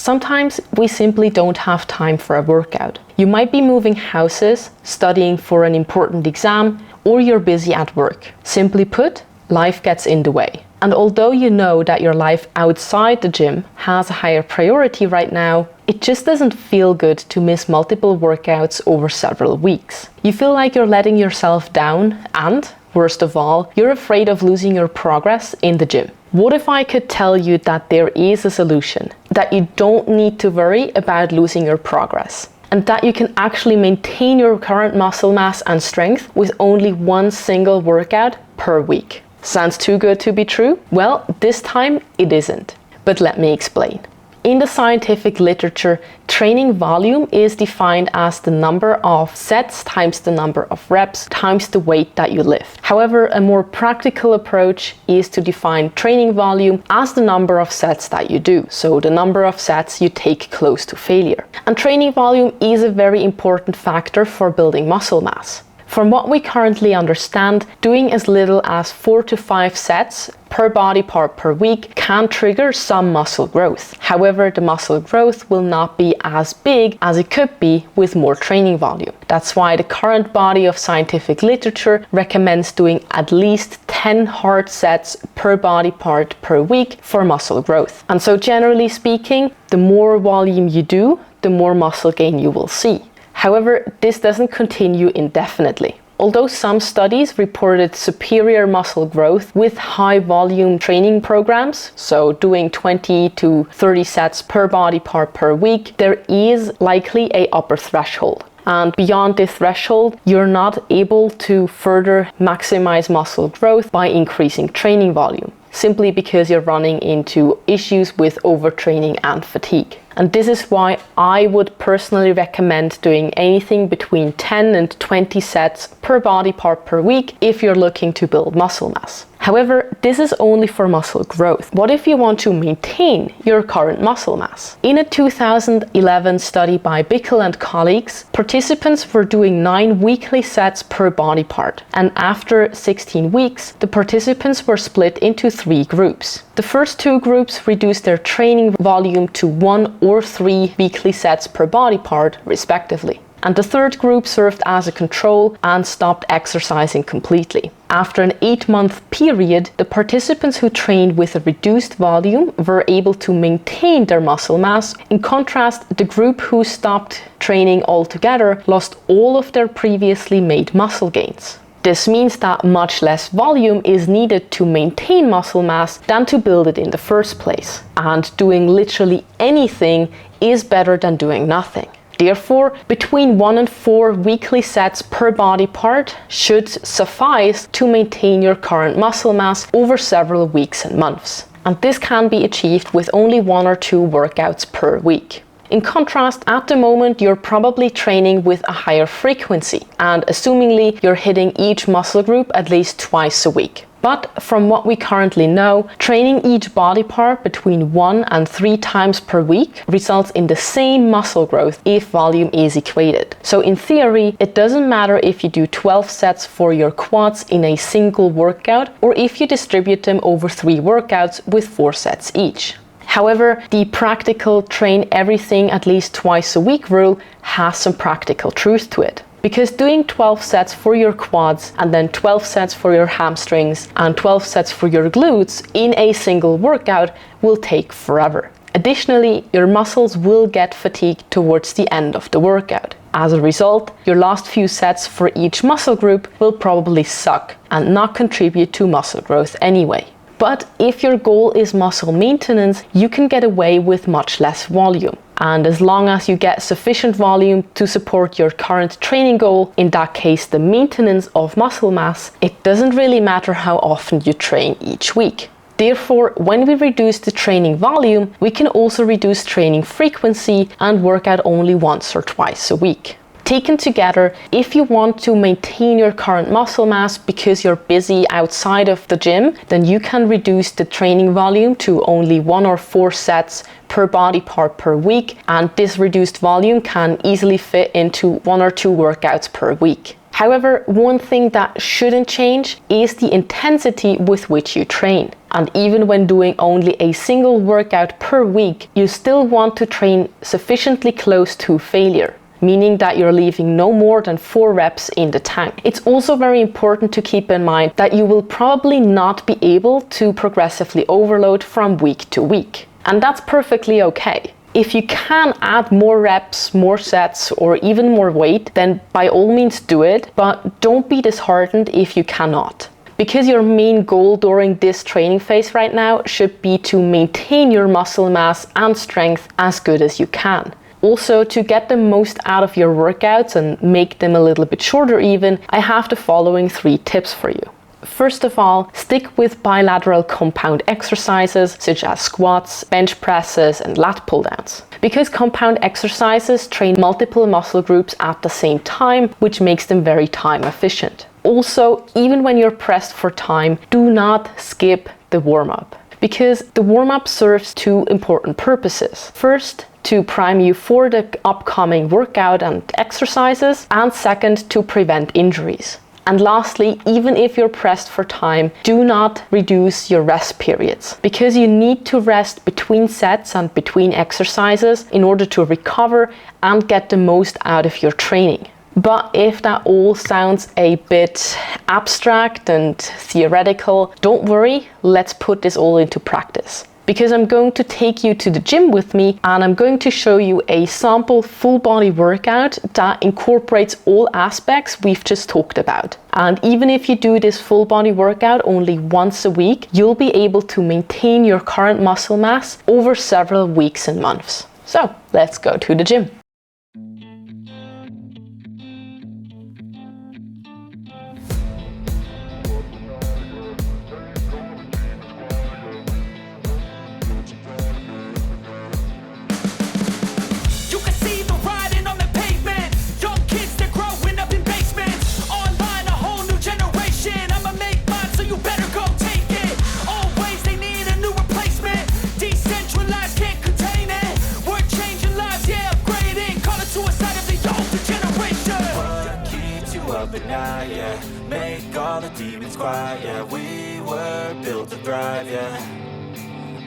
Sometimes we simply don't have time for a workout. You might be moving houses, studying for an important exam, or you're busy at work. Simply put, life gets in the way. And although you know that your life outside the gym has a higher priority right now, it just doesn't feel good to miss multiple workouts over several weeks. You feel like you're letting yourself down and, worst of all, you're afraid of losing your progress in the gym. What if I could tell you that there is a solution, that you don't need to worry about losing your progress, and that you can actually maintain your current muscle mass and strength with only one single workout per week? Sounds too good to be true? Well, this time it isn't. But let me explain. In the scientific literature, training volume is defined as the number of sets times the number of reps times the weight that you lift. However, a more practical approach is to define training volume as the number of sets that you do, so the number of sets you take close to failure. And training volume is a very important factor for building muscle mass. From what we currently understand, doing as little as 4 to 5 sets per body part per week can trigger some muscle growth. However, the muscle growth will not be as big as it could be with more training volume. That's why the current body of scientific literature recommends doing at least 10 hard sets per body part per week for muscle growth. And so generally speaking, the more volume you do, the more muscle gain you will see. However, this doesn't continue indefinitely. Although some studies reported superior muscle growth with high volume training programs, so doing 20 to 30 sets per body part per week, there is likely an upper threshold. And beyond this threshold, you're not able to further maximize muscle growth by increasing training volume, simply because you're running into issues with overtraining and fatigue. And this is why I would personally recommend doing anything between 10 and 20 sets per body part per week if you're looking to build muscle mass. However, this is only for muscle growth. What if you want to maintain your current muscle mass? In a 2011 study by Bickel and colleagues, participants were doing 9 weekly sets per body part. And after 16 weeks, the participants were split into 3 groups. The first 2 groups reduced their training volume to 1 or 3 weekly sets per body part, respectively. And the third group served as a control and stopped exercising completely. After an 8-month period, the participants who trained with a reduced volume were able to maintain their muscle mass. In contrast, the group who stopped training altogether lost all of their previously made muscle gains. This means that much less volume is needed to maintain muscle mass than to build it in the first place. And doing literally anything is better than doing nothing. Therefore, between 1 and 4 weekly sets per body part should suffice to maintain your current muscle mass over several weeks and months. And this can be achieved with only 1 or 2 workouts per week. In contrast, at the moment you're probably training with a higher frequency, and assumingly you're hitting each muscle group at least twice a week. But from what we currently know, training each body part between 1 and 3 times per week results in the same muscle growth if volume is equated. So in theory, it doesn't matter if you do 12 sets for your quads in a single workout or if you distribute them over 3 workouts with 4 sets each. However, the practical train everything at least twice a week rule has some practical truth to it. Because doing 12 sets for your quads and then 12 sets for your hamstrings and 12 sets for your glutes in a single workout will take forever. Additionally, your muscles will get fatigued towards the end of the workout. As a result, your last few sets for each muscle group will probably suck and not contribute to muscle growth anyway. But if your goal is muscle maintenance, you can get away with much less volume. And as long as you get sufficient volume to support your current training goal, in that case the maintenance of muscle mass, it doesn't really matter how often you train each week. Therefore, when we reduce the training volume, we can also reduce training frequency and work out only once or twice a week. Taken together, if you want to maintain your current muscle mass because you're busy outside of the gym, then you can reduce the training volume to only 1 or 4 sets per body part per week, and this reduced volume can easily fit into 1 or 2 workouts per week. However, one thing that shouldn't change is the intensity with which you train. And even when doing only a single workout per week, you still want to train sufficiently close to failure, meaning that you're leaving no more than 4 reps in the tank. It's also very important to keep in mind that you will probably not be able to progressively overload from week to week. And that's perfectly okay. If you can add more reps, more sets, or even more weight, then by all means do it, but don't be disheartened if you cannot. Because your main goal during this training phase right now should be to maintain your muscle mass and strength as good as you can. Also, to get the most out of your workouts and make them a little bit shorter even, I have the following 3 tips for you. First of all, stick with bilateral compound exercises such as squats, bench presses, and lat pull-downs. Because compound exercises train multiple muscle groups at the same time, which makes them very time efficient. Also, even when you're pressed for time, do not skip the warm-up, because the warm-up serves 2 important purposes. First, to prime you for the upcoming workout and exercises, and second, to prevent injuries. And lastly, even if you're pressed for time, do not reduce your rest periods, because you need to rest between sets and between exercises in order to recover and get the most out of your training. But if that all sounds a bit abstract and theoretical, don't worry, let's put this all into practice. Because I'm going to take you to the gym with me and I'm going to show you a sample full body workout that incorporates all aspects we've just talked about. And even if you do this full body workout only once a week, you'll be able to maintain your current muscle mass over several weeks and months. So let's go to the gym. Make all the demons quiet, yeah. We were built to thrive, yeah.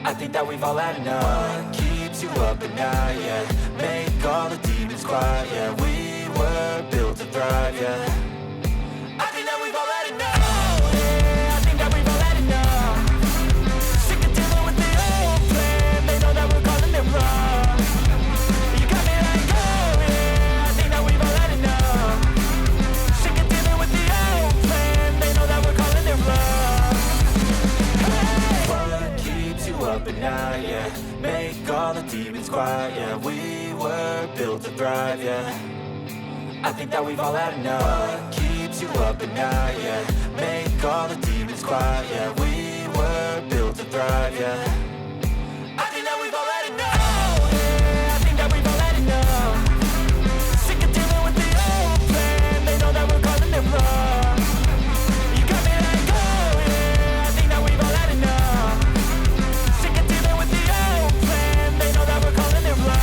I think that we've all had enough. What keeps you up at night, yeah. Make all the demons quiet, yeah. We were built to thrive, yeah. I think that we've all had enough. Yeah, I think that we've all had enough. Sick of dealing with the old plan. They know that we're calling it wrong. You got me like, oh yeah, I think that we've all had enough. Sick of dealing with the old plan. They know that we're calling it wrong. Hey, what keeps you up at night, yeah. Make all the demons quiet, yeah. We were built to thrive, yeah. I think that we've all had enough. What keeps you up at night, yeah. Make all the demons quiet, yeah. We were built to thrive, yeah. I think that we've all had enough. Yeah, I think that we've all had enough. Sick of dealing with the old plan. They know that we're calling it wrong. You got me like, oh yeah, I think that we've all had enough. Sick of dealing with the old plan. They know that we're calling it wrong.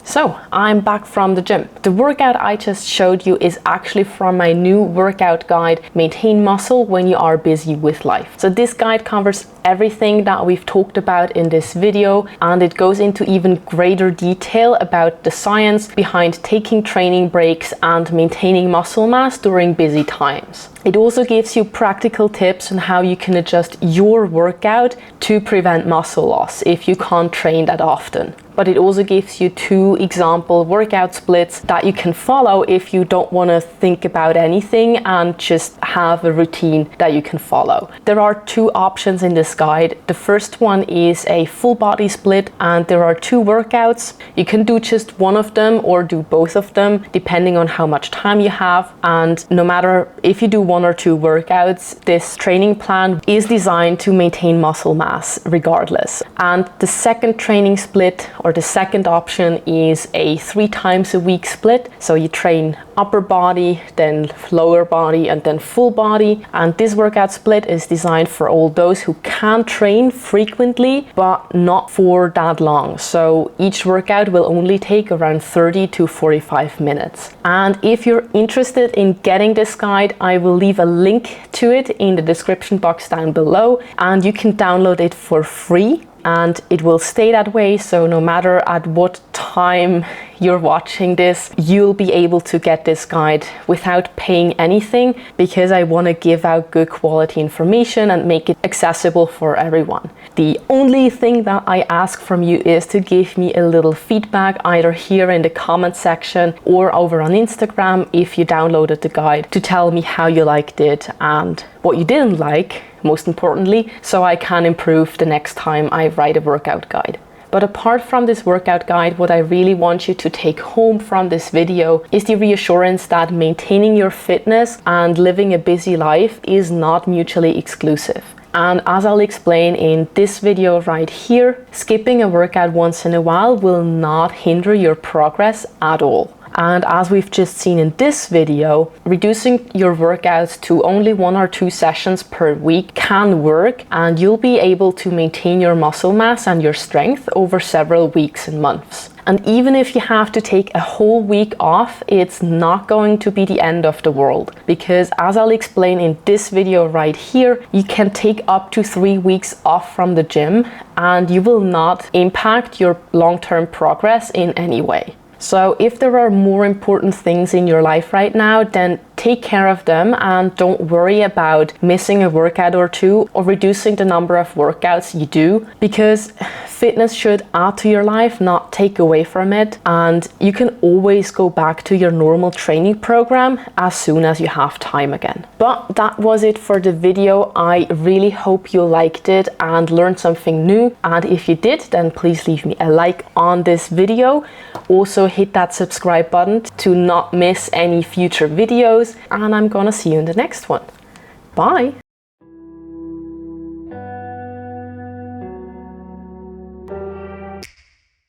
So I'm back from the gym. The workout I just showed you is actually from my new workout guide, Maintain Muscle When You Are Busy with Life. So this guide covers everything that we've talked about in this video, and it goes into even greater detail about the science behind taking training breaks and maintaining muscle mass during busy times. It also gives you practical tips on how you can adjust your workout to prevent muscle loss if you can't train that often. but it also gives you 2 example workout splits that you can follow if you don't want to think about anything and just have a routine that you can follow. There are 2 options in this guide. The first one is a full body split, and there are 2 workouts. You can do just one of them or do both of them depending on how much time you have, and no matter if you do 1 or 2 workouts, this training plan is designed to maintain muscle mass regardless. And the second training split, or the second option, is a 3 times a week split. So you train upper body, then lower body, and then full body. And this workout split is designed for all those who can train frequently but not for that long. So each workout will only take around 30 to 45 minutes. And if you're interested in getting this guide, I will leave a link to it in the description box down below, and you can download it for free. And it will stay that way, so no matter at what time you're watching this, you'll be able to get this guide without paying anything, because I want to give out good quality information and make it accessible for everyone. The only thing that I ask from you is to give me a little feedback, either here in the comment section or over on Instagram if you downloaded the guide, to tell me how you liked it and what you didn't like, most importantly, so I can improve the next time I write a workout guide. But apart from this workout guide, what I really want you to take home from this video is the reassurance that maintaining your fitness and living a busy life is not mutually exclusive. And as I'll explain in this video right here, skipping a workout once in a while will not hinder your progress at all. And as we've just seen in this video, reducing your workouts to only 1 or 2 sessions per week can work, and you'll be able to maintain your muscle mass and your strength over several weeks and months. And even if you have to take a whole week off, it's not going to be the end of the world, because as I'll explain in this video right here, you can take up to 3 weeks off from the gym and you will not impact your long-term progress in any way. So if there are more important things in your life right now, then take care of them and don't worry about missing a workout or 2 or reducing the number of workouts you do, because fitness should add to your life, not take away from it. And you can always go back to your normal training program as soon as you have time again. But that was it for the video. I really hope you liked it and learned something new. And if you did, then please leave me a like on this video. Also hit that subscribe button to not miss any future videos, and I'm gonna see you in the next one. Bye!